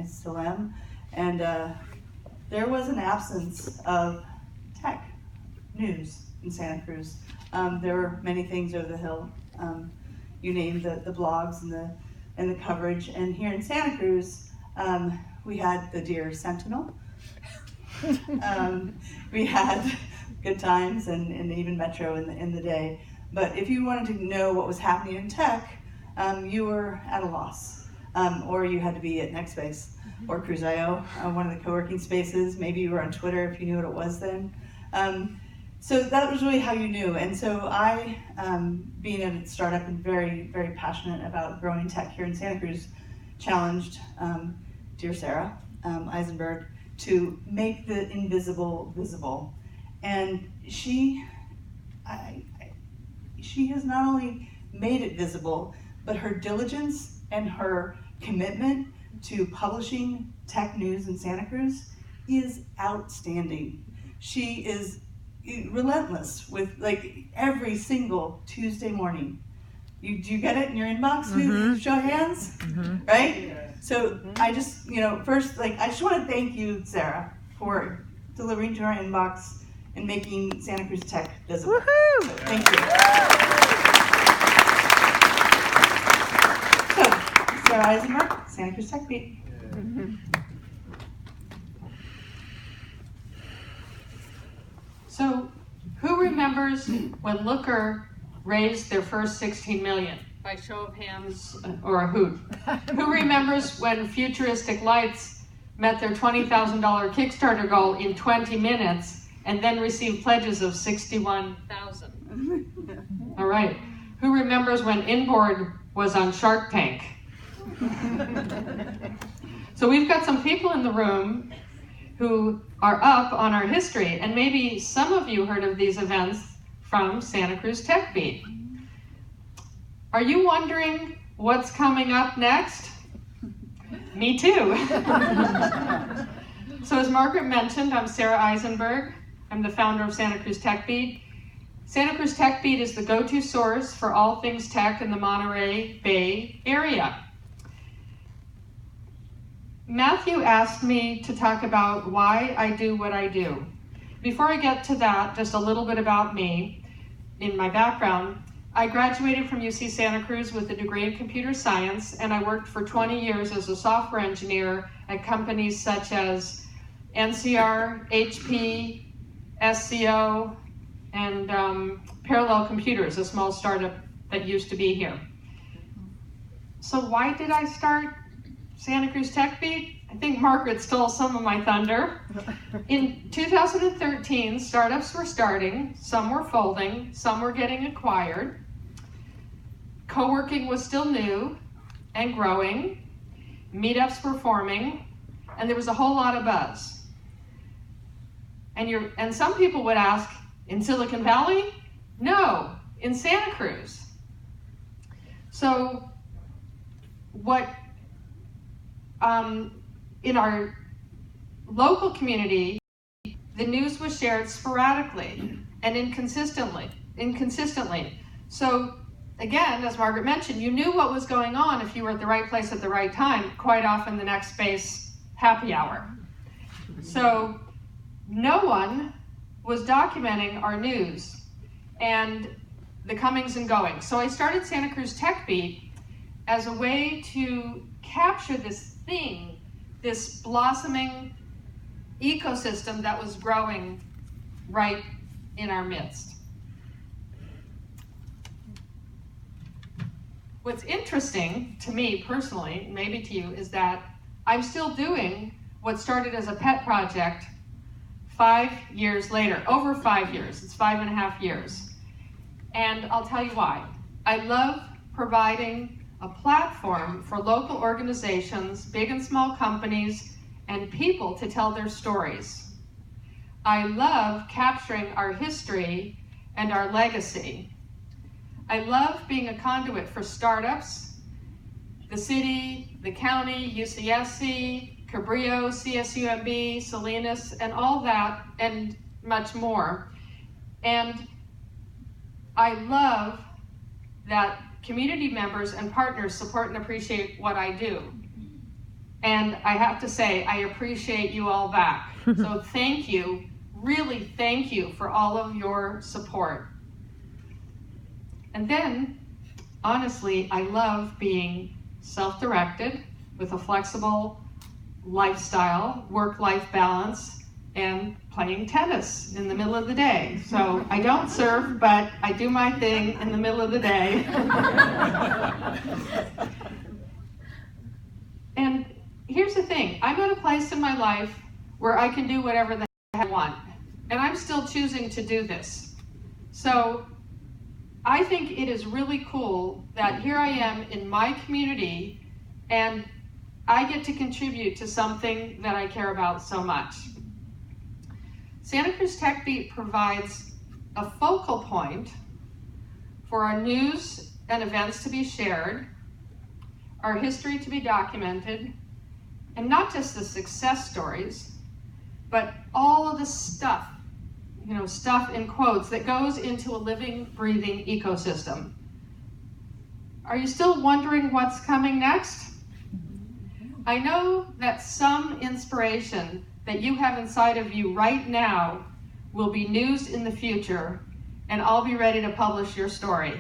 I still am. And there was an absence of tech news in Santa Cruz. There were many things over the hill. You named the blogs and the coverage. And here in Santa Cruz, we had the Deer Sentinel. We had Good Times and even Metro in the day. But if you wanted to know what was happening in tech, you were at a loss. Or you had to be at NextSpace or Cruise.io, one of the co-working spaces. Maybe you were on Twitter if you knew what it was then. So that was really how you knew. And so I, being a startup and very, very passionate about growing tech here in Santa Cruz, challenged dear Sara Isenberg to make the invisible visible. And she has not only made it visible, but her diligence and her commitment to publishing tech news in Santa Cruz is outstanding. She is relentless with every single Tuesday morning. Do you get it in your inbox? Mm-hmm. Show hands, right? Yeah. So I just, first, I just want to thank you, Sara, for delivering to our inbox and making Santa Cruz Tech visible. Woohoo! So, thank you. So, Sara Isenberg, Santa Cruz Tech Beat. Mm-hmm. So, who remembers when Looker raised their first 16 million? By show of hands or a hoot. Who remembers when Futuristic Lights met their $20,000 Kickstarter goal in 20 minutes and then received pledges of 61,000? All right. Who remembers when Inboard was on Shark Tank? So we've got some people in the room who are up on our history, and maybe some of you heard of these events from Santa Cruz Tech Beat. Are you wondering what's coming up next? Me too. So as Margaret mentioned, I'm Sara Isenberg. I'm the founder of Santa Cruz Tech Beat. Santa Cruz Tech Beat is the go-to source for all things tech in the Monterey Bay area. Matthew asked me to talk about why I do what I do. Before I get to that, just a little bit about me. In my background, I graduated from UC Santa Cruz with a degree in computer science, and I worked for 20 years as a software engineer at companies such as NCR, HP, SCO, and Parallel Computers, a small startup that used to be here. So why did I start Santa Cruz Tech Beat? I think Margaret stole some of my thunder. In 2013, startups were starting, some were folding, some were getting acquired. Co-working was still new and growing. Meetups were forming, and there was a whole lot of buzz. And some people would ask, in Silicon Valley? No, in Santa Cruz. So in our local community, the news was shared sporadically and inconsistently. So again, as Margaret mentioned, you knew what was going on if you were at the right place at the right time, quite often the NextSpace happy hour. So no one was documenting our news and the comings and goings. So I started Santa Cruz Tech Beat as a way to capture this thing, this blossoming ecosystem that was growing right in our midst. What's interesting to me personally, maybe to you, is that I'm still doing what started as a pet project 5 years later, over 5 years, it's 5.5 years. And I'll tell you why. I love providing a platform for local organizations, big and small companies, and people to tell their stories. I love capturing our history and our legacy. I love being a conduit for startups, the city, the county, UCSC, Cabrillo, CSUMB, Salinas, and all that, and much more. And I love that community members and partners support and appreciate what I do. And I have to say, I appreciate you all back. So thank you, really thank you for all of your support. And then, honestly, I love being self-directed with a flexible lifestyle, work-life balance, and playing tennis in the middle of the day. So I don't surf, but I do my thing in the middle of the day. And here's the thing, I'm at a place in my life where I can do whatever the heck I want. And I'm still choosing to do this. So I think it is really cool that here I am in my community and I get to contribute to something that I care about so much. Santa Cruz Tech Beat provides a focal point for our news and events to be shared, our history to be documented, and not just the success stories, but all of the stuff, stuff in quotes, that goes into a living, breathing ecosystem. Are you still wondering what's coming next? I know that some inspiration that you have inside of you right now will be news in the future, and I'll be ready to publish your story.